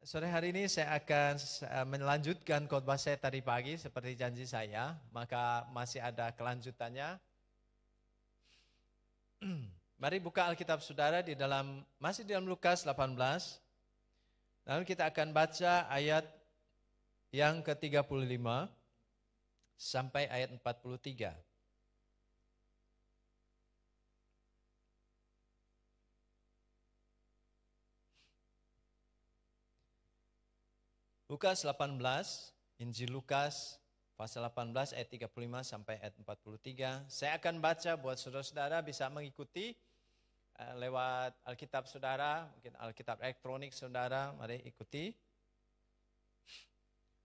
Sore hari ini saya akan melanjutkan khotbah saya tadi pagi seperti janji saya, maka masih ada kelanjutannya. Mari buka Alkitab Saudara masih di dalam Lukas 18. Lalu kita akan baca ayat yang ke-35 sampai ayat 43. Lukas 18, Injil Lukas pasal 18 ayat 35 sampai ayat 43. Saya akan baca buat saudara-saudara bisa mengikuti lewat Alkitab saudara, mungkin Alkitab elektronik saudara, mari ikuti.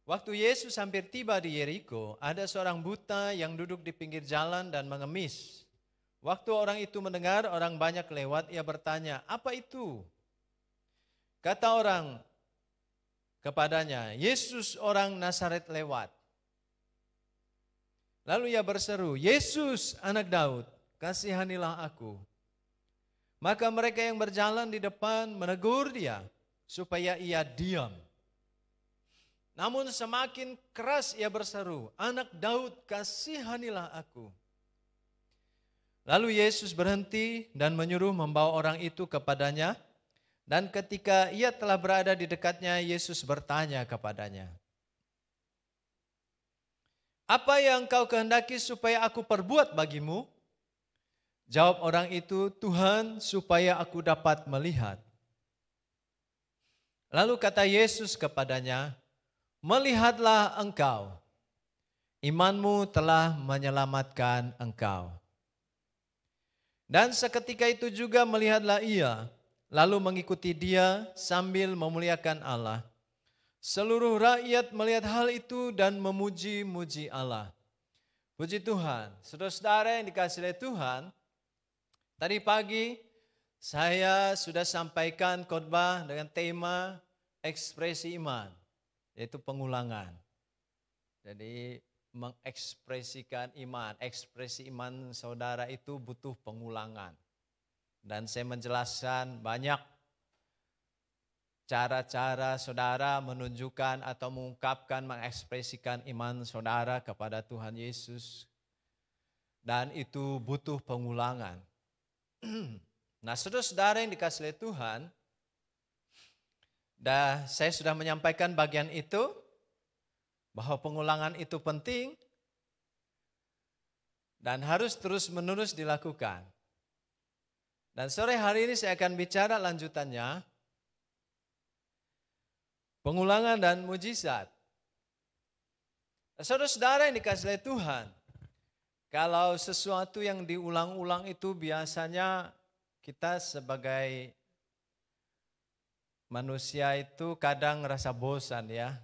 Waktu Yesus hampir tiba di Yeriko, ada seorang buta yang duduk di pinggir jalan dan mengemis. Waktu orang itu mendengar orang banyak lewat, ia bertanya, "Apa itu?" Kata orang kepadanya, "Yesus orang Nazaret lewat." Lalu ia berseru, "Yesus anak Daud, kasihanilah aku." Maka mereka yang berjalan di depan menegur dia supaya ia diam. Namun semakin keras ia berseru, "Anak Daud, kasihanilah aku." Lalu Yesus berhenti dan menyuruh membawa orang itu kepadanya. Dan ketika ia telah berada di dekatnya, Yesus bertanya kepadanya, "Apa yang kau kehendaki supaya aku perbuat bagimu?" Jawab orang itu, "Tuhan, supaya aku dapat melihat." Lalu kata Yesus kepadanya, "Melihatlah engkau, imanmu telah menyelamatkan engkau." Dan seketika itu juga melihatlah ia, lalu mengikuti dia sambil memuliakan Allah. Seluruh rakyat melihat hal itu dan memuji-muji Allah. Puji Tuhan. Saudara-saudara yang dikasihi oleh Tuhan, tadi pagi saya sudah sampaikan khotbah dengan tema ekspresi iman, yaitu pengulangan. Jadi mengekspresikan iman, ekspresi iman saudara itu butuh pengulangan. Dan saya menjelaskan banyak cara-cara saudara menunjukkan atau mengungkapkan, mengekspresikan iman saudara kepada Tuhan Yesus. Dan itu butuh pengulangan. Nah, saudara-saudara yang dikasihi Tuhan, saya sudah menyampaikan bagian itu, bahwa pengulangan itu penting dan harus terus-menerus dilakukan. Dan sore hari ini saya akan bicara lanjutannya, pengulangan dan mujizat. Saudara-saudara yang dikasihi Tuhan, kalau sesuatu yang diulang-ulang itu biasanya kita sebagai manusia itu kadang ngerasa bosan ya.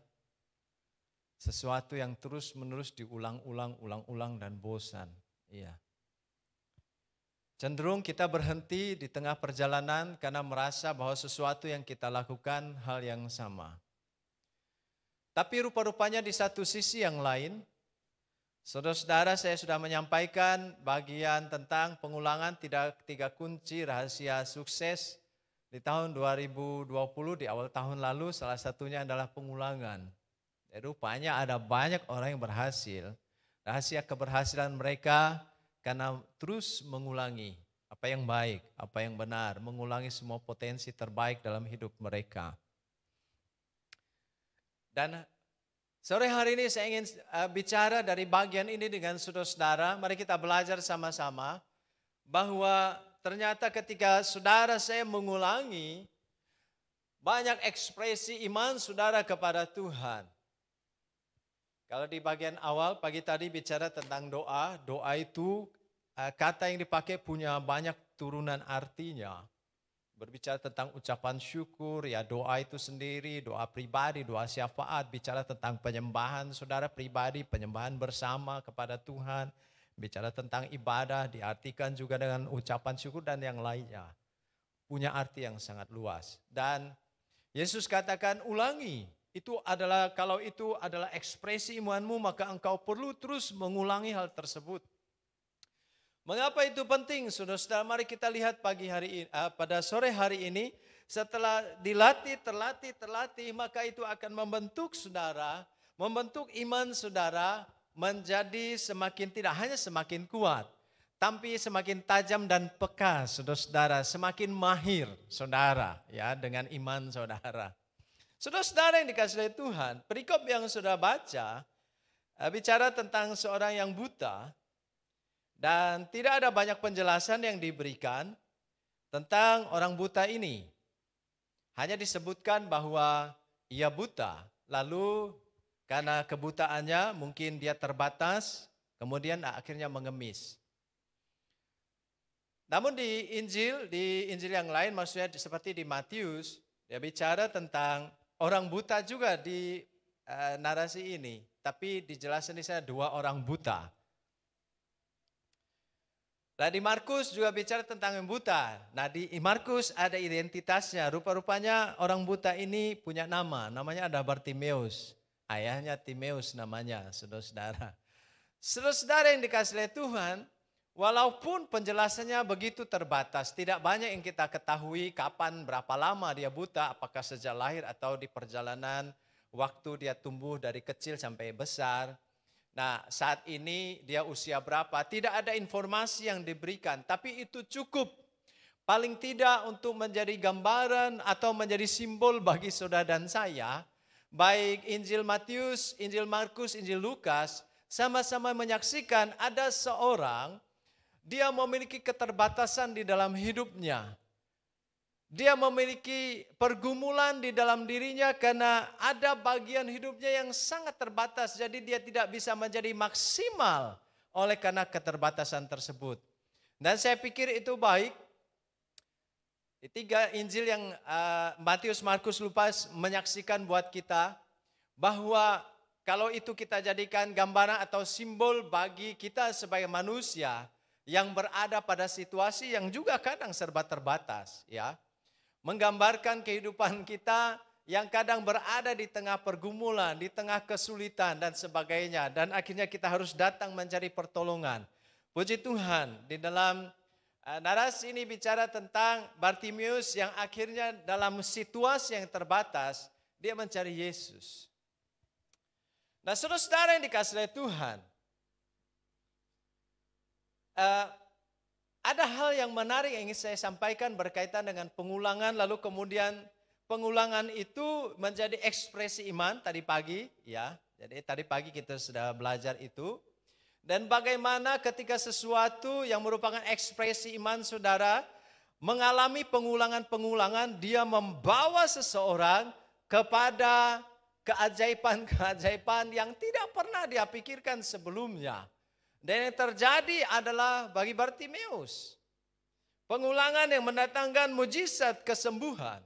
Sesuatu yang terus-menerus diulang-ulang dan bosan. Iya. Cenderung kita berhenti di tengah perjalanan karena merasa bahwa sesuatu yang kita lakukan hal yang sama. Tapi rupa-rupanya di satu sisi yang lain, saudara-saudara saya sudah menyampaikan bagian tentang pengulangan tiga kunci rahasia sukses di tahun 2020 di awal tahun lalu, salah satunya adalah pengulangan. Rupanya ada banyak orang yang berhasil. Rahasia keberhasilan mereka karena terus mengulangi apa yang baik, apa yang benar, mengulangi semua potensi terbaik dalam hidup mereka. Dan sore hari ini saya ingin bicara dari bagian ini dengan saudara-saudara. Mari kita belajar sama-sama bahwa ternyata ketika saudara saya mengulangi banyak ekspresi iman saudara kepada Tuhan. Kalau di bagian awal pagi tadi bicara tentang doa, doa itu kata yang dipakai punya banyak turunan artinya. Berbicara tentang ucapan syukur, ya doa itu sendiri, doa pribadi, doa syafaat, bicara tentang penyembahan saudara pribadi, penyembahan bersama kepada Tuhan, bicara tentang ibadah, diartikan juga dengan ucapan syukur dan yang lainnya. Punya arti yang sangat luas. Dan Yesus katakan ulangi. Kalau itu adalah ekspresi imanmu, maka engkau perlu terus mengulangi hal tersebut. Mengapa itu penting? Saudara-saudara, mari kita lihat pada sore hari ini setelah terlatih, maka itu akan membentuk saudara, membentuk iman saudara menjadi semakin tidak hanya semakin kuat, tapi semakin tajam dan peka, saudara-saudara, semakin mahir saudara ya dengan iman saudara. Saudara-saudara yang dikasihi Tuhan, perikop yang saudara baca bicara tentang seorang yang buta dan tidak ada banyak penjelasan yang diberikan tentang orang buta ini. Hanya disebutkan bahwa ia buta, lalu karena kebutaannya mungkin dia terbatas, kemudian akhirnya mengemis. Namun di Injil yang lain, maksudnya seperti di Matius, dia bicara tentang orang buta juga di narasi ini, tapi dijelaskan di sana 2 orang buta. Nah di Markus juga bicara tentang yang buta. Nah di Markus ada identitasnya. Rupa-rupanya orang buta ini punya nama. Namanya ada Bartimeus. Ayahnya Timeus namanya, saudara-saudara. Saudara-saudara yang dikasihi Tuhan, walaupun penjelasannya begitu terbatas, tidak banyak yang kita ketahui kapan, berapa lama dia buta, apakah sejak lahir atau di perjalanan waktu dia tumbuh dari kecil sampai besar. Nah saat ini dia usia berapa, tidak ada informasi yang diberikan, tapi itu cukup paling tidak untuk menjadi gambaran atau menjadi simbol bagi saudara dan saya, baik Injil Matius, Injil Markus, Injil Lukas, sama-sama menyaksikan ada seorang, dia memiliki keterbatasan di dalam hidupnya. Dia memiliki pergumulan di dalam dirinya karena ada bagian hidupnya yang sangat terbatas. Jadi dia tidak bisa menjadi maksimal oleh karena keterbatasan tersebut. Dan saya pikir itu baik. Di 3 Injil yang Matius, Markus, Lukas menyaksikan buat kita bahwa kalau itu kita jadikan gambaran atau simbol bagi kita sebagai manusia yang berada pada situasi yang juga kadang serba terbatas, ya. Menggambarkan kehidupan kita yang kadang berada di tengah pergumulan, di tengah kesulitan dan sebagainya. Dan akhirnya kita harus datang mencari pertolongan. Puji Tuhan, di dalam narasi ini bicara tentang Bartimeus yang akhirnya dalam situasi yang terbatas, dia mencari Yesus. Nah saudara-saudara yang dikasihi Tuhan, ada hal yang menarik yang ingin saya sampaikan berkaitan dengan pengulangan, lalu kemudian pengulangan itu menjadi ekspresi iman tadi pagi, ya. Jadi tadi pagi kita sudah belajar itu. Dan bagaimana ketika sesuatu yang merupakan ekspresi iman saudara mengalami pengulangan-pengulangan, dia membawa seseorang kepada keajaiban-keajaiban yang tidak pernah dia pikirkan sebelumnya. Dan yang terjadi adalah bagi Bartimeus, pengulangan yang mendatangkan mujizat kesembuhan.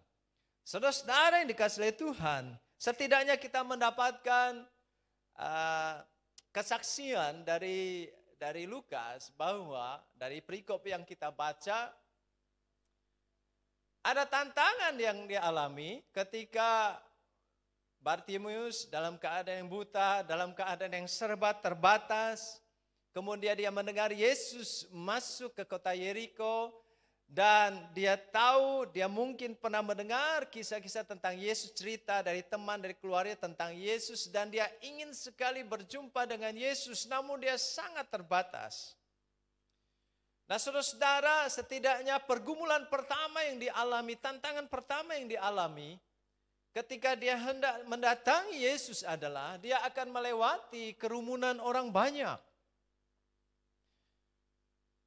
Saudara-saudara yang dikasihi Tuhan, setidaknya kita mendapatkan kesaksian dari Lukas bahwa dari perikop yang kita baca, ada tantangan yang dia alami ketika Bartimeus dalam keadaan yang buta, dalam keadaan yang serba terbatas. Kemudian dia mendengar Yesus masuk ke kota Yeriko dan dia tahu, dia mungkin pernah mendengar kisah-kisah tentang Yesus, cerita dari teman, dari keluarga tentang Yesus, dan dia ingin sekali berjumpa dengan Yesus, namun dia sangat terbatas. Nah saudara-saudara, setidaknya pergumulan pertama yang dialami, tantangan pertama yang dialami, ketika dia hendak mendatangi Yesus adalah dia akan melewati kerumunan orang banyak.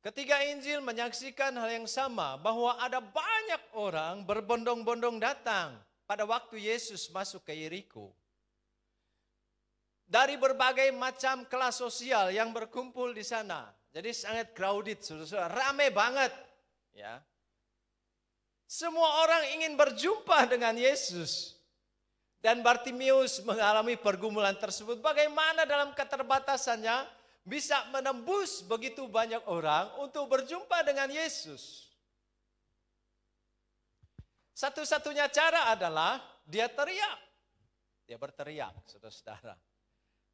Ketiga Injil menyaksikan hal yang sama, bahwa ada banyak orang berbondong-bondong datang pada waktu Yesus masuk ke Yeriko. Dari berbagai macam kelas sosial yang berkumpul di sana. Jadi sangat crowded, saudara-saudara, ramai banget. Ya. Semua orang ingin berjumpa dengan Yesus. Dan Bartimeus mengalami pergumulan tersebut. Bagaimana dalam keterbatasannya bisa menembus begitu banyak orang untuk berjumpa dengan Yesus. Satu-satunya cara adalah dia teriak. Dia berteriak, saudara-saudara.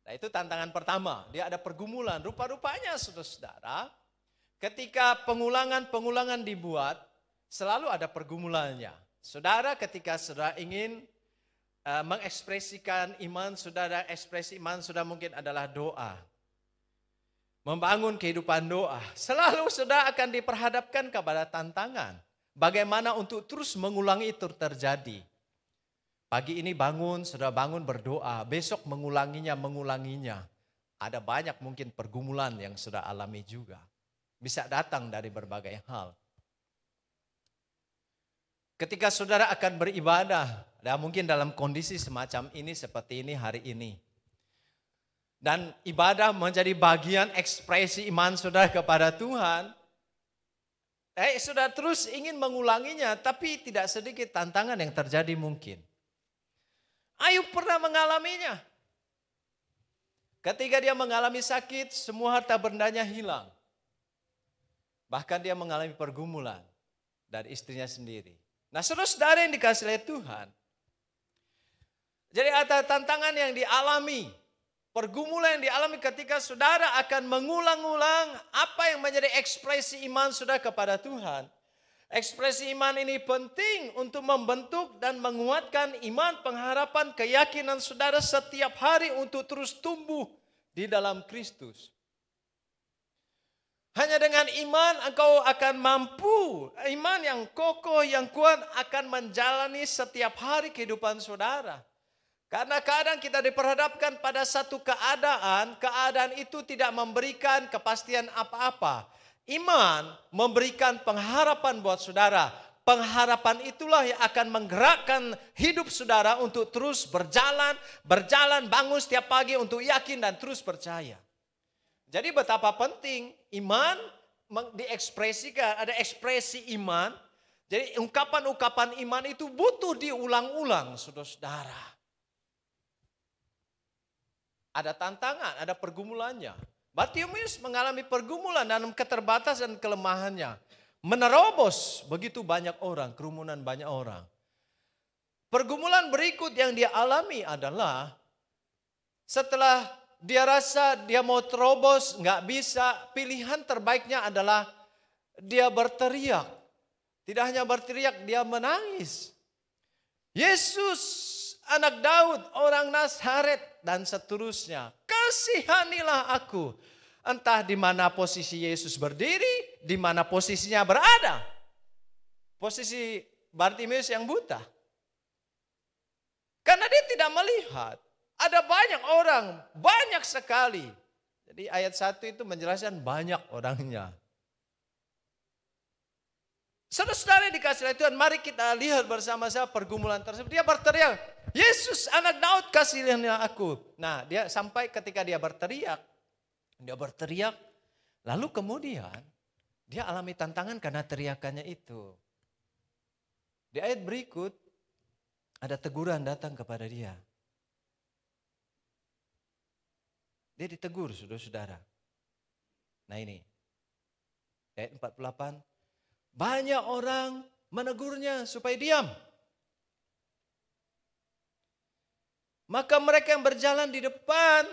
Nah itu tantangan pertama. Dia ada pergumulan. Rupa-rupanya, saudara-saudara, ketika pengulangan-pengulangan dibuat, selalu ada pergumulannya. Saudara, ketika saudara ingin mengekspresikan iman saudara, ekspresi iman saudara mungkin adalah doa. Membangun kehidupan doa. Selalu saudara akan diperhadapkan kepada tantangan. Bagaimana untuk terus mengulangi itu terjadi. Pagi ini bangun, saudara bangun berdoa. Besok mengulanginya. Ada banyak mungkin pergumulan yang saudara alami juga. Bisa datang dari berbagai hal. Ketika saudara akan beribadah, dan mungkin dalam kondisi semacam ini, seperti ini hari ini. Dan ibadah menjadi bagian ekspresi iman saudara kepada Tuhan. Saudara terus ingin mengulanginya, tapi tidak sedikit tantangan yang terjadi mungkin. Ayub pernah mengalaminya. Ketika dia mengalami sakit, semua harta bendanya hilang. Bahkan dia mengalami pergumulan dari istrinya sendiri. Nah, saudara-saudara yang dikasihi oleh Tuhan. Jadi ada tantangan yang dialami. Pergumulan yang dialami ketika saudara akan mengulang-ulang apa yang menjadi ekspresi iman saudara kepada Tuhan. Ekspresi iman ini penting untuk membentuk dan menguatkan iman, pengharapan, keyakinan saudara setiap hari untuk terus tumbuh di dalam Kristus. Hanya dengan iman engkau akan mampu, iman yang kokoh, yang kuat akan menjalani setiap hari kehidupan saudara. Karena kadang kita diperhadapkan pada satu keadaan itu tidak memberikan kepastian apa-apa. Iman memberikan pengharapan buat saudara. Pengharapan itulah yang akan menggerakkan hidup saudara untuk terus berjalan, bangun setiap pagi untuk yakin dan terus percaya. Jadi betapa penting iman diekspresikan, ada ekspresi iman. Jadi ungkapan-ungkapan iman itu butuh diulang-ulang, saudara-saudara. Ada tantangan, ada pergumulannya. Bartimeus mengalami pergumulan dalam keterbatasan kelemahannya. Menerobos begitu banyak orang, kerumunan banyak orang. Pergumulan berikut yang dia alami adalah setelah dia rasa dia mau terobos, nggak bisa, pilihan terbaiknya adalah dia berteriak. Tidak hanya berteriak, dia menangis. Yesus, anak Daud, orang Nazaret, dan seterusnya. Kasihanilah aku. Entah di mana posisi Yesus berdiri, di mana posisinya berada. Posisi Bartimeus yang buta. Karena dia tidak melihat. Ada banyak orang, banyak sekali. Jadi ayat 1 itu menjelaskan banyak orangnya. Saudara-saudara yang dikasihi oleh Tuhan, mari kita lihat bersama-sama pergumulan tersebut. Dia berteriak, Yesus anak Daud kasihanilah aku. Nah, dia sampai ketika dia berteriak, lalu kemudian dia alami tantangan karena teriakannya itu. Di ayat berikut ada teguran datang kepada dia. Dia ditegur, saudara-saudara. Nah ini, ayat 48. Banyak orang menegurnya supaya diam. Maka mereka yang berjalan di depan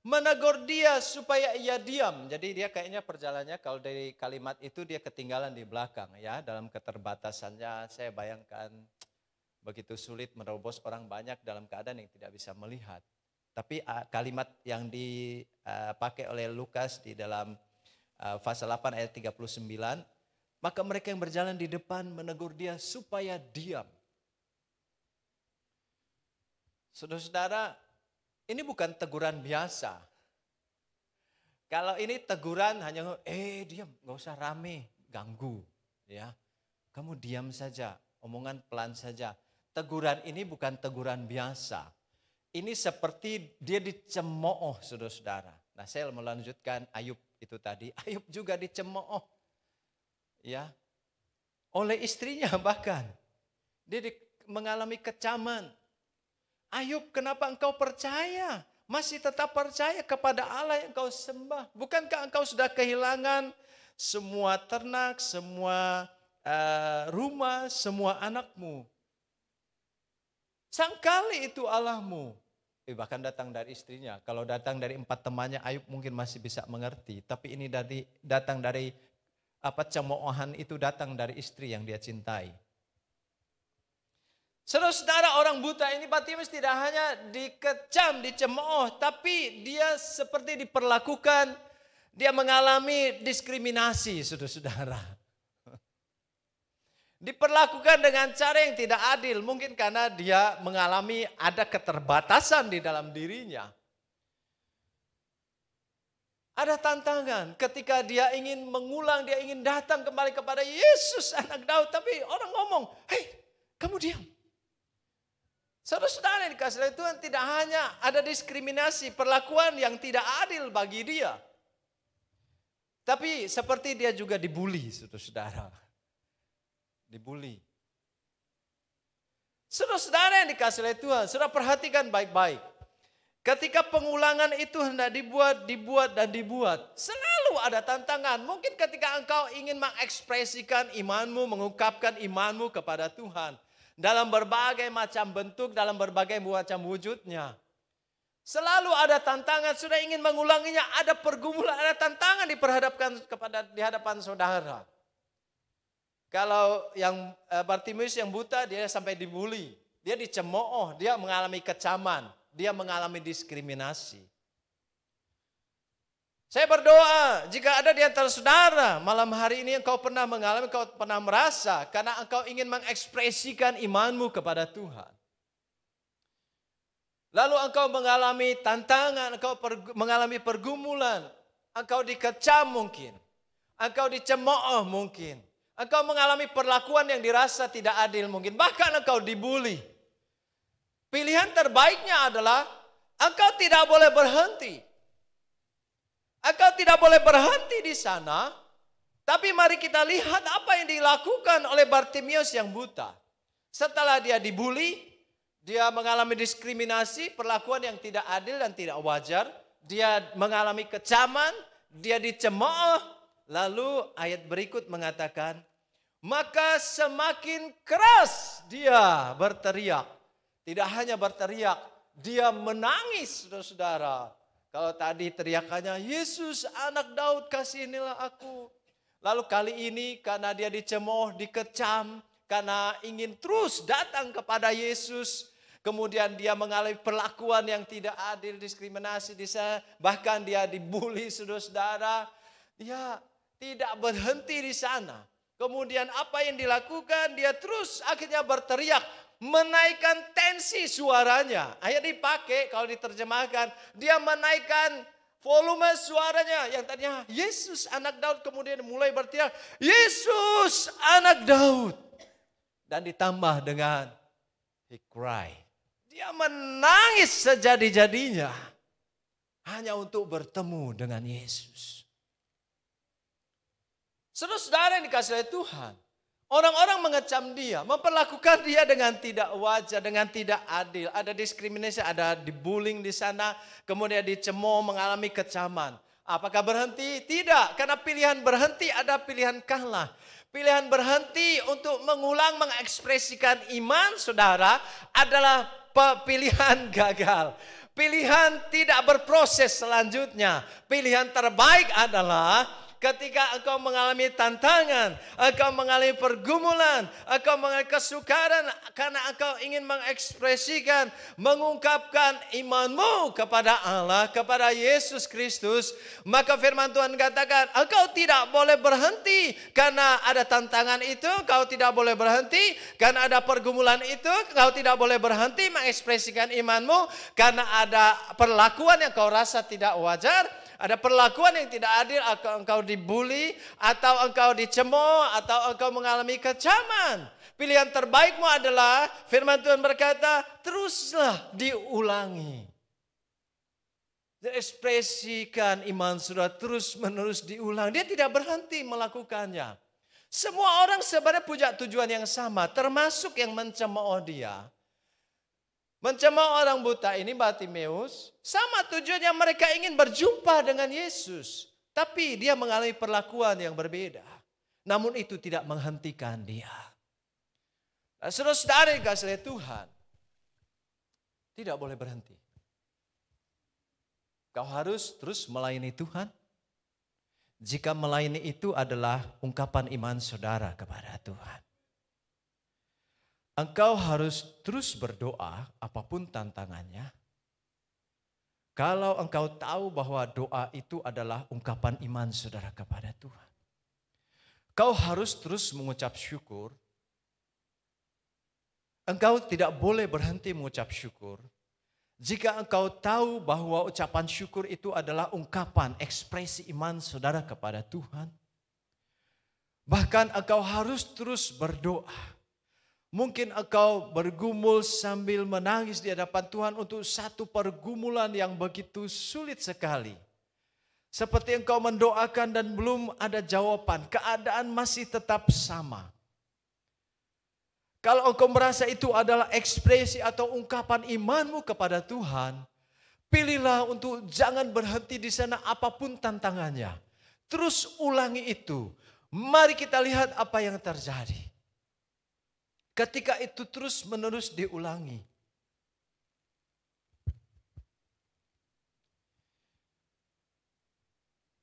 menegur dia supaya ia diam. Jadi dia kayaknya perjalanannya kalau dari kalimat itu dia ketinggalan di belakang ya. Dalam keterbatasannya saya bayangkan begitu sulit menerobos orang banyak dalam keadaan yang tidak bisa melihat. Tapi kalimat yang dipakai oleh Lukas di dalam pasal 8 ayat 39. Maka mereka yang berjalan di depan menegur dia supaya diam. Saudara-saudara, ini bukan teguran biasa. Kalau ini teguran hanya, diam, gak usah rame, ganggu. Ya, kamu diam saja, omongan pelan saja. Teguran ini bukan teguran biasa. Ini seperti dia dicemooh, saudara-saudara. Nah, saya melanjutkan Ayub itu tadi. Ayub juga dicemooh. Ya, oleh istrinya bahkan. Dia mengalami kecaman. Ayub, kenapa engkau percaya? Masih tetap percaya kepada Allah yang engkau sembah. Bukankah engkau sudah kehilangan semua ternak, semua rumah, semua anakmu? Sangkali itu Allahmu. Bahkan datang dari istrinya. Kalau datang dari 4 temannya, Ayub mungkin masih bisa mengerti. Tapi ini datang dari cemoohan itu datang dari istri yang dia cintai. Saudara-saudara, orang buta ini Bartimeus tidak hanya dikecam, dicemooh, tapi dia seperti diperlakukan, dia mengalami diskriminasi, saudara-saudara. Diperlakukan dengan cara yang tidak adil, mungkin karena dia mengalami ada keterbatasan di dalam dirinya. Ada tantangan ketika dia ingin mengulang, dia ingin datang kembali kepada Yesus anak Daud, tapi orang ngomong, "Hei, kamu diam." Saudara-saudara yang dikasihi oleh Tuhan, tidak hanya ada diskriminasi, perlakuan yang tidak adil bagi dia. Tapi seperti dia juga dibully, saudara-saudara. Dibully. Saudara-saudara yang dikasihi oleh Tuhan, saudara perhatikan baik-baik. Ketika pengulangan itu hendak dibuat, selalu ada tantangan. Mungkin ketika engkau ingin mengekspresikan imanmu, mengungkapkan imanmu kepada Tuhan. Dalam berbagai macam bentuk, dalam berbagai macam wujudnya. Selalu ada tantangan, sudah ingin mengulanginya, ada pergumulan, ada tantangan di hadapan saudara. Kalau yang Bartimeus yang buta, dia sampai dibully, dia dicemooh, dia mengalami kecaman, dia mengalami diskriminasi. Saya berdoa, jika ada di antara saudara malam hari ini engkau pernah mengalami, engkau pernah merasa karena engkau ingin mengekspresikan imanmu kepada Tuhan. Lalu engkau mengalami tantangan, engkau mengalami pergumulan, engkau dikecam mungkin, engkau dicemooh mungkin, engkau mengalami perlakuan yang dirasa tidak adil mungkin, bahkan engkau dibully. Pilihan terbaiknya adalah engkau tidak boleh berhenti. Engkau tidak boleh berhenti di sana, tapi mari kita lihat apa yang dilakukan oleh Bartimeus yang buta. Setelah dia dibully, dia mengalami diskriminasi, perlakuan yang tidak adil dan tidak wajar, dia mengalami kecaman, dia dicemooh, lalu ayat berikut mengatakan, maka semakin keras dia berteriak. Tidak hanya berteriak, dia menangis, saudara-saudara. Kalau tadi teriakannya, Yesus anak Daud kasihanilah aku. Lalu kali ini karena dia dicemooh, dikecam, karena ingin terus datang kepada Yesus. Kemudian dia mengalami perlakuan yang tidak adil, diskriminasi di sana. Bahkan dia dibully, saudara-saudara. Dia tidak berhenti di sana. Kemudian apa yang dilakukan? Dia terus akhirnya berteriak. Menaikkan tensi suaranya. Ayat dipakai kalau diterjemahkan. Dia menaikkan volume suaranya. Yang tadinya Yesus anak Daud kemudian mulai berteriak. Yesus anak Daud. Dan ditambah dengan he cried. Dia menangis sejadi-jadinya. Hanya untuk bertemu dengan Yesus. Saudara-saudara yang dikasihi oleh Tuhan. Orang-orang mengecam dia, memperlakukan dia dengan tidak wajar, dengan tidak adil. Ada diskriminasi, ada dibullying di sana, kemudian dicemooh, mengalami kecaman. Apakah berhenti? Tidak, karena pilihan berhenti ada pilihan kalah. Pilihan berhenti untuk mengulang, mengekspresikan iman saudara adalah pilihan gagal. Pilihan tidak berproses selanjutnya. Pilihan terbaik adalah ketika engkau mengalami tantangan, engkau mengalami pergumulan, engkau mengalami kesukaran karena engkau ingin mengekspresikan, mengungkapkan imanmu kepada Allah, kepada Yesus Kristus, maka firman Tuhan katakan, engkau tidak boleh berhenti karena ada tantangan itu, engkau tidak boleh berhenti karena ada pergumulan itu, engkau tidak boleh berhenti mengekspresikan imanmu karena ada perlakuan yang kau rasa tidak wajar. Ada perlakuan yang tidak adil, engkau dibully, atau engkau dicemooh, atau engkau mengalami kecaman. Pilihan terbaikmu adalah, firman Tuhan berkata, teruslah diulangi. Ekspresikan iman saudara terus menerus diulang. Dia tidak berhenti melakukannya. Semua orang sebenarnya punya tujuan yang sama, termasuk yang mencemooh dia. Mencemooh orang buta ini Bartimeus, sama tujuannya mereka ingin berjumpa dengan Yesus. Tapi dia mengalami perlakuan yang berbeda. Namun itu tidak menghentikan dia. Nah, saudara-saudara yang dikasihi oleh Tuhan, tidak boleh berhenti. Kau harus terus melayani Tuhan. Jika melayani itu adalah ungkapan iman saudara kepada Tuhan. engkau harus terus berdoa apapun tantangannya. Kalau engkau tahu bahwa doa itu adalah ungkapan iman saudara kepada Tuhan. Kau harus terus mengucap syukur. Engkau tidak boleh berhenti mengucap syukur. Jika engkau tahu bahwa ucapan syukur itu adalah ungkapan, ekspresi iman saudara kepada Tuhan. Bahkan engkau harus terus berdoa. Mungkin engkau bergumul sambil menangis di hadapan Tuhan untuk satu pergumulan yang begitu sulit sekali. Seperti engkau mendoakan dan belum ada jawaban, keadaan masih tetap sama. Kalau engkau merasa itu adalah ekspresi atau ungkapan imanmu kepada Tuhan, pilihlah untuk jangan berhenti di sana apapun tantangannya. Terus ulangi itu. Mari kita lihat apa yang terjadi. Ketika itu terus menerus diulangi.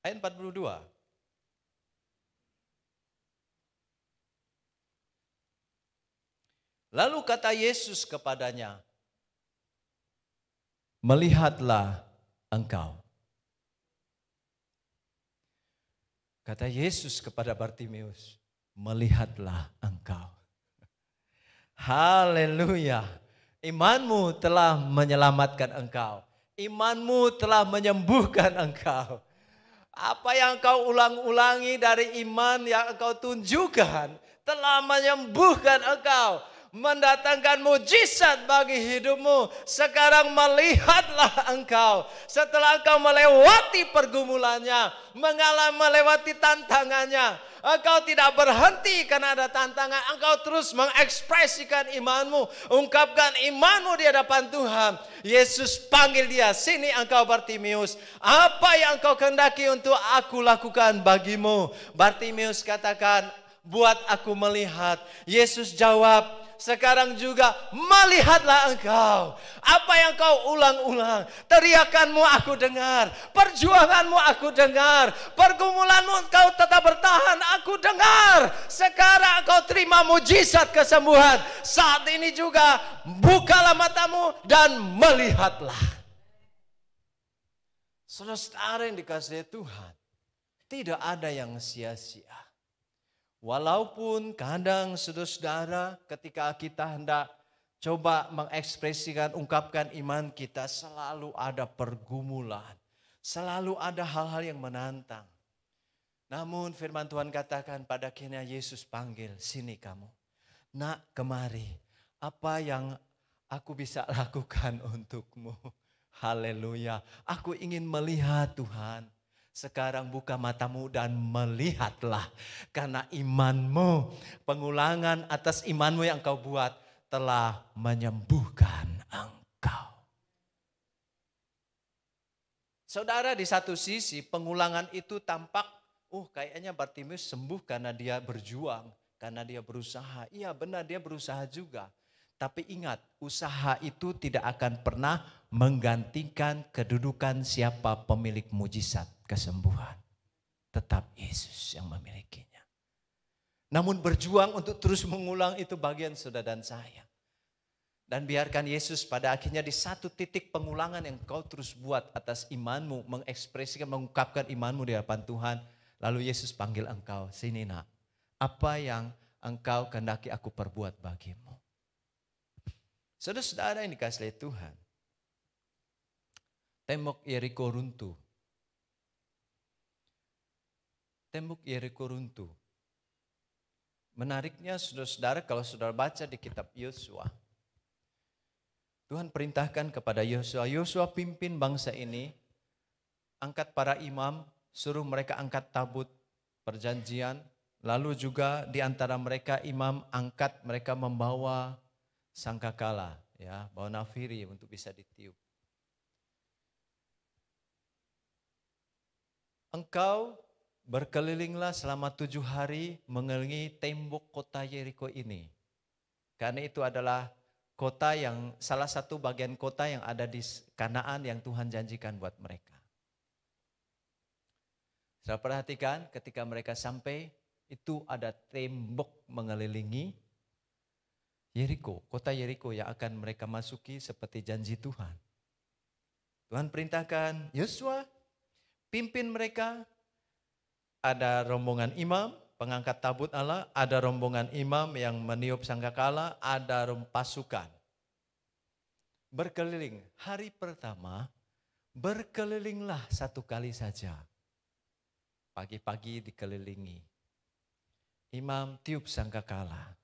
Ayat 42. Lalu kata Yesus kepadanya, melihatlah engkau. Kata Yesus kepada Bartimeus, melihatlah engkau. Haleluya. Imanmu telah menyelamatkan engkau. Imanmu telah menyembuhkan engkau. Apa yang engkau ulang-ulangi dari iman yang engkau tunjukkan telah menyembuhkan engkau. Mendatangkan mujizat bagi hidupmu. Sekarang melihatlah engkau. Setelah engkau melewati pergumulannya, melewati tantangannya, engkau tidak berhenti karena ada tantangan. Engkau terus mengekspresikan imanmu, ungkapkan imanmu di hadapan Tuhan. Yesus panggil dia, sini engkau Bartimeus. Apa yang engkau kehendaki untuk aku lakukan bagimu? Bartimeus katakan, buat aku melihat. Yesus jawab, sekarang juga melihatlah engkau. Apa yang kau ulang-ulang, teriakanmu aku dengar, perjuanganmu aku dengar, pergumulanmu kau tetap bertahan aku dengar. Sekarang kau terima mujizat kesembuhan. Saat ini juga bukalah matamu dan melihatlah. Saudara yang dikasihi Tuhan, tidak ada yang sia-sia. Walaupun kadang saudara-saudara ketika kita hendak coba mengekspresikan, ungkapkan iman kita, selalu ada pergumulan. Selalu ada hal-hal yang menantang. Namun firman Tuhan katakan pada akhirnya Yesus panggil, sini kamu. Nak, kemari. Apa yang aku bisa lakukan untukmu? Haleluya. Aku ingin melihat Tuhan. Sekarang buka matamu dan melihatlah. Karena imanmu, pengulangan atas imanmu yang kau buat telah menyembuhkan engkau. Saudara, di satu sisi pengulangan itu tampak, kayaknya Bartimeus sembuh karena dia berjuang, karena dia berusaha. Iya benar, dia berusaha juga. Tapi ingat, usaha itu tidak akan pernah menggantikan kedudukan siapa pemilik mujizat kesembuhan. Tetap Yesus yang memilikinya. Namun berjuang untuk terus mengulang itu bagian saudara dan saya. Dan biarkan Yesus pada akhirnya di satu titik pengulangan yang kau terus buat atas imanmu, mengekspresikan, mengungkapkan imanmu di hadapan Tuhan. Lalu Yesus panggil engkau, sini nak, apa yang engkau kehendaki aku perbuat bagimu. Saudara-saudara yang dikasihi Tuhan, tembok Yeriko runtuh. Tembok Yeriko runtuh. Menariknya saudara-saudara, kalau saudara baca di kitab Yosua, Tuhan perintahkan kepada Yosua, Yosua pimpin bangsa ini, angkat para imam, suruh mereka angkat tabut perjanjian, lalu juga di antara mereka imam angkat mereka membawa sangkakala, ya, bawa nafiri untuk bisa ditiup. Engkau berkelilinglah selama 7 hari mengelilingi tembok kota Yeriko ini. Karena itu adalah kota yang, salah satu bagian kota yang ada di Kanaan yang Tuhan janjikan buat mereka. Saya perhatikan ketika mereka sampai, itu ada tembok mengelilingi. Yeriko, kota Yeriko yang akan mereka masuki seperti janji Tuhan. Tuhan perintahkan Yosua, pimpin mereka. Ada rombongan imam, pengangkat tabut Allah, ada rombongan imam yang meniup sangkakala, ada pasukan. Berkeliling, hari pertama, berkelilinglah satu kali saja. Pagi-pagi dikelilingi. Imam tiup sangkakala.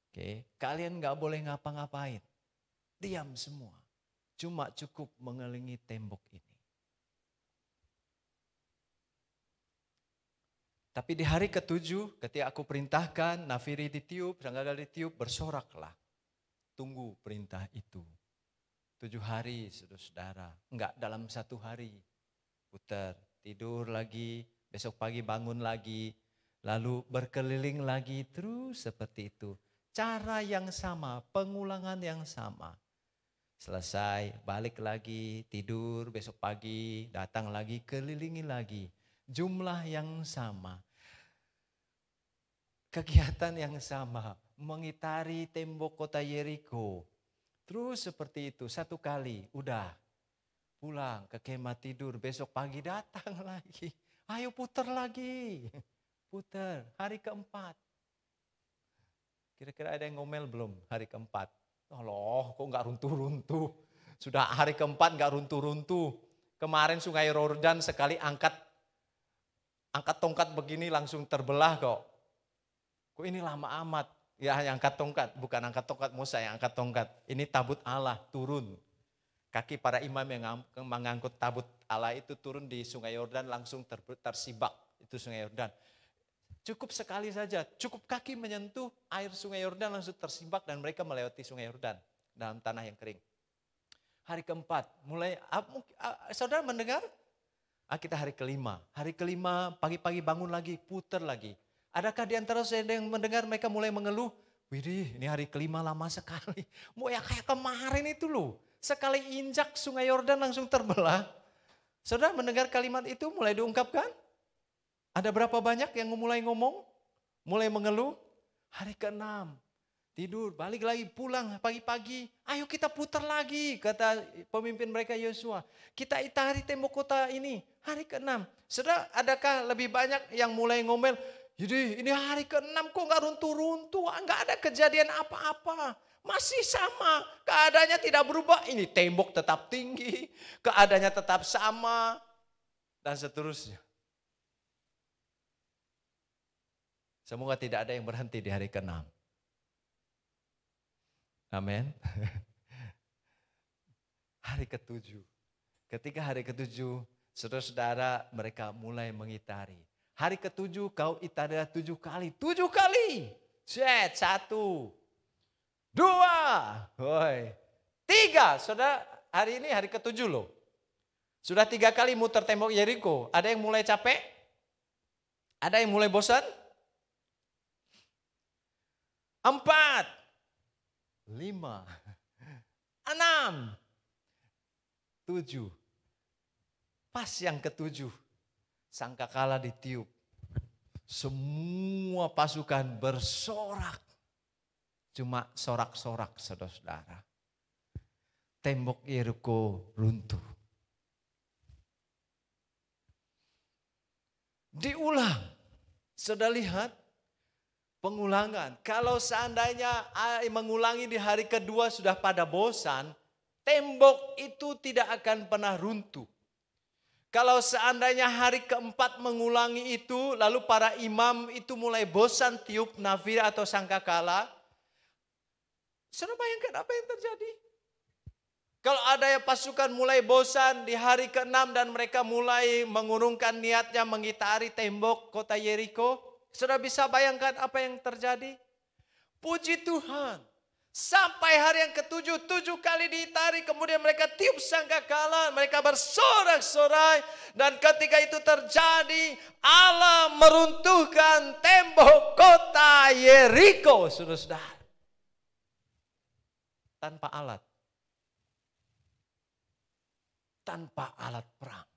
Oke, kalian gak boleh ngapa-ngapain. Diam semua. Cuma cukup mengelilingi tembok ini. Tapi di hari ke-7 ketika aku perintahkan nafiri ditiup, sangkakala ditiup, bersoraklah. Tunggu perintah itu. 7 hari saudara-saudara, enggak dalam 1 hari. Putar, tidur lagi, besok pagi bangun lagi, lalu berkeliling lagi terus seperti itu. Cara yang sama, pengulangan yang sama. Selesai, balik lagi, tidur, besok pagi, datang lagi, kelilingi lagi. Jumlah yang sama. Kegiatan yang sama, mengitari tembok kota Yeriko. Terus seperti itu, 1 kali, udah. Pulang ke kemah tidur, besok pagi datang lagi. Ayo putar lagi. Putar, hari ke-4. Kira-kira ada yang ngomel belum hari ke-4? Allah, kok gak runtuh-runtuh. Sudah hari ke-4 gak runtuh-runtuh. Kemarin Sungai Yordan sekali angkat tongkat begini langsung terbelah kok. Kok ini lama amat? Ya yang angkat tongkat, bukan angkat tongkat Musa yang angkat tongkat. Ini tabut Allah turun. Kaki para imam yang mengangkut tabut Allah itu turun di Sungai Yordan langsung tersibak. Itu Sungai Yordan. Cukup sekali saja, cukup kaki menyentuh air Sungai Yordan langsung tersibak dan mereka melewati Sungai Yordan dalam tanah yang kering. Hari ke-4, mulai, saudara mendengar? Kita hari ke-5. Hari ke-5 pagi-pagi bangun lagi, putar lagi. Adakah di antara saya yang mendengar mereka mulai mengeluh? Widih, ini hari ke-5 lama sekali. Mau ya kayak kemarin itu loh. Sekali injak Sungai Yordan langsung terbelah. Saudara mendengar kalimat itu mulai diungkapkan? Ada berapa banyak yang mulai ngomong? Mulai mengeluh? Hari ke-6. Tidur, balik lagi, pulang pagi-pagi. Ayo kita putar lagi, kata pemimpin mereka Yosua. Kita itari tembok kota ini, hari ke-6. Saudara, adakah lebih banyak yang mulai ngomel, jadi ini hari ke-6 kok gak runtuh-runtuh, gak ada kejadian apa-apa. Masih sama, keadaannya tidak berubah. Ini tembok tetap tinggi, keadaannya tetap sama, dan seterusnya. Semoga tidak ada yang berhenti di hari ke-6. Amin. Hari ke-7. Ketika hari ke-7, saudara-saudara mereka mulai mengitari. Hari ke-7 kau itari 7 kali. 7 kali. 1, 2, 3. Saudara, hari ini hari ke-7 loh. Sudah 3 kali muter tembok Yeriko. Ada yang mulai capek? Ada yang mulai bosan? 4, 5, 6, 7. Pas yang ke-7, sangkakala ditiup. Semua pasukan bersorak. Cuma sorak-sorak saudara-saudara. Tembok Yeriko runtuh. Diulang. Saudara lihat. Pengulangan, kalau seandainya mengulangi di hari kedua sudah pada bosan, tembok itu tidak akan pernah runtuh. Kalau seandainya hari ke-4 mengulangi itu, lalu para imam itu mulai bosan tiup nafir atau sangkakala, saudara bayangkan apa yang terjadi? Kalau ada yang pasukan mulai bosan di hari ke-6 dan mereka mulai mengurungkan niatnya mengitari tembok kota Yeriko, saudara bisa bayangkan apa yang terjadi? Puji Tuhan. Sampai hari yang ke-7, 7 kali diitari, kemudian mereka tiup sangkakala, mereka bersorak-sorai. Dan ketika itu terjadi, Allah meruntuhkan tembok kota Yeriko, saudara-saudara. Tanpa alat. Tanpa alat perang.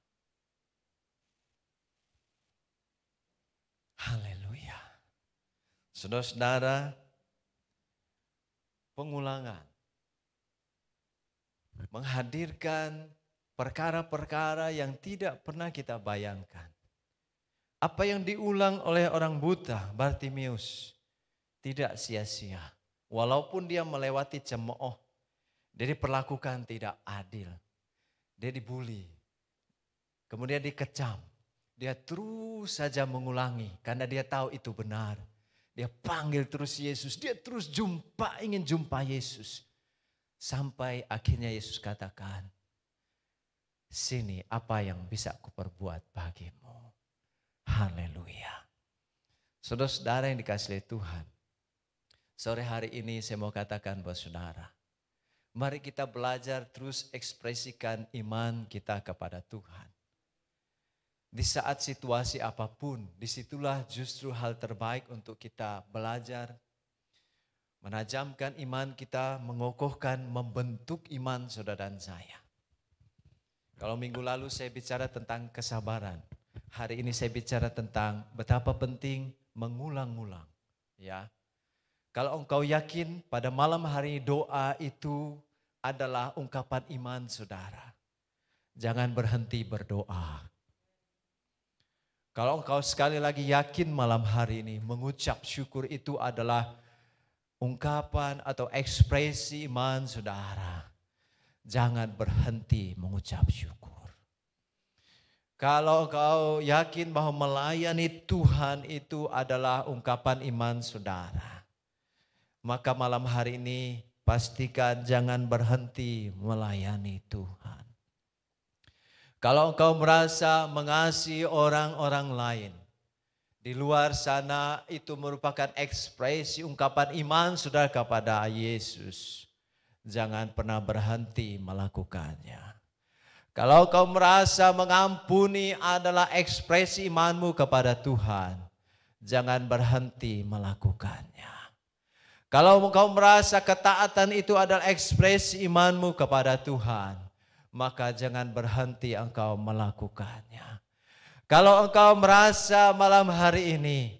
Haleluya. Saudara-saudara, pengulangan. Menghadirkan perkara-perkara yang tidak pernah kita bayangkan. Apa yang diulang oleh orang buta, Bartimius, tidak sia-sia. Walaupun dia melewati cemooh, dia diperlakukan tidak adil. Dia dibuli, kemudian dikecam. Dia terus saja mengulangi karena dia tahu itu benar. Dia panggil terus Yesus, dia terus ingin jumpa Yesus. Sampai akhirnya Yesus katakan, sini apa yang bisa kuperbuat bagimu. Haleluya. Saudara-saudara yang dikasihi Tuhan, sore hari ini saya mau katakan buat saudara, mari kita belajar terus ekspresikan iman kita kepada Tuhan. Di saat situasi apapun, disitulah justru hal terbaik untuk kita belajar, menajamkan iman kita, mengokohkan, membentuk iman saudara dan saya. Kalau minggu lalu saya bicara tentang kesabaran, hari ini saya bicara tentang betapa penting mengulang-ulang. Ya, kalau engkau yakin pada malam hari doa itu adalah ungkapan iman saudara, jangan berhenti berdoa. Kalau engkau sekali lagi yakin malam hari ini mengucap syukur itu adalah ungkapan atau ekspresi iman saudara, jangan berhenti mengucap syukur. Kalau kau yakin bahwa melayani Tuhan itu adalah ungkapan iman saudara, maka malam hari ini pastikan jangan berhenti melayani Tuhan. Kalau engkau merasa mengasihi orang-orang lain, di luar sana itu merupakan ekspresi ungkapan iman saudara kepada Yesus, jangan pernah berhenti melakukannya. Kalau kau merasa mengampuni adalah ekspresi imanmu kepada Tuhan, jangan berhenti melakukannya. Kalau engkau merasa ketaatan itu adalah ekspresi imanmu kepada Tuhan, maka jangan berhenti engkau melakukannya. Kalau engkau merasa malam hari ini,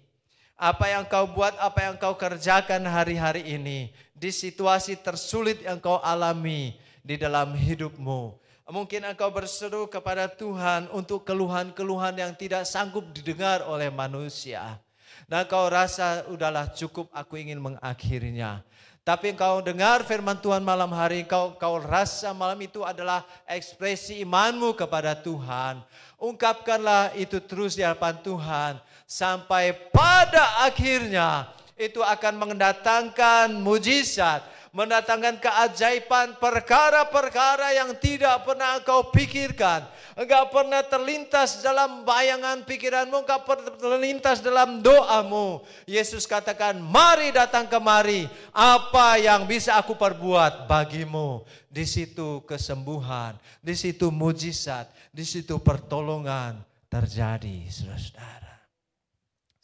apa yang kau buat, apa yang kau kerjakan hari-hari ini, di situasi tersulit yang kau alami di dalam hidupmu, mungkin engkau berseru kepada Tuhan untuk keluhan-keluhan yang tidak sanggup didengar oleh manusia. Dan kau rasa udahlah cukup, aku ingin mengakhirinya. Tapi engkau dengar firman Tuhan malam hari, kau rasa malam itu adalah ekspresi imanmu kepada Tuhan. Ungkapkanlah itu terus di hadapan Tuhan. Sampai pada akhirnya itu akan mendatangkan mujizat, mendatangkan keajaiban, perkara-perkara yang tidak pernah engkau pikirkan, enggak pernah terlintas dalam bayangan pikiranmu, enggak pernah terlintas dalam doamu. Yesus katakan, mari datang kemari, apa yang bisa aku perbuat bagimu. Di situ kesembuhan, di situ mujizat, di situ pertolongan terjadi, saudara-saudara.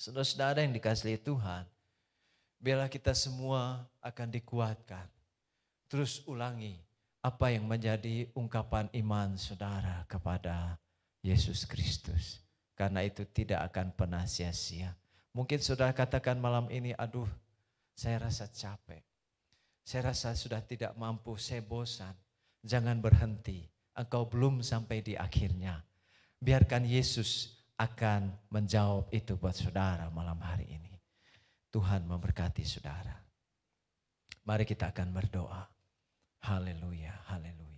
Saudara-saudara yang dikasihi Tuhan, biarlah kita semua akan dikuatkan. Terus ulangi apa yang menjadi ungkapan iman saudara kepada Yesus Kristus. Karena itu tidak akan pernah sia-sia. Mungkin saudara katakan malam ini, aduh saya rasa capek. Saya rasa sudah tidak mampu, saya bosan. Jangan berhenti, engkau belum sampai di akhirnya. Biarkan Yesus akan menjawab itu buat saudara malam hari ini. Tuhan memberkati saudara. Mari kita akan berdoa. Haleluya, haleluya.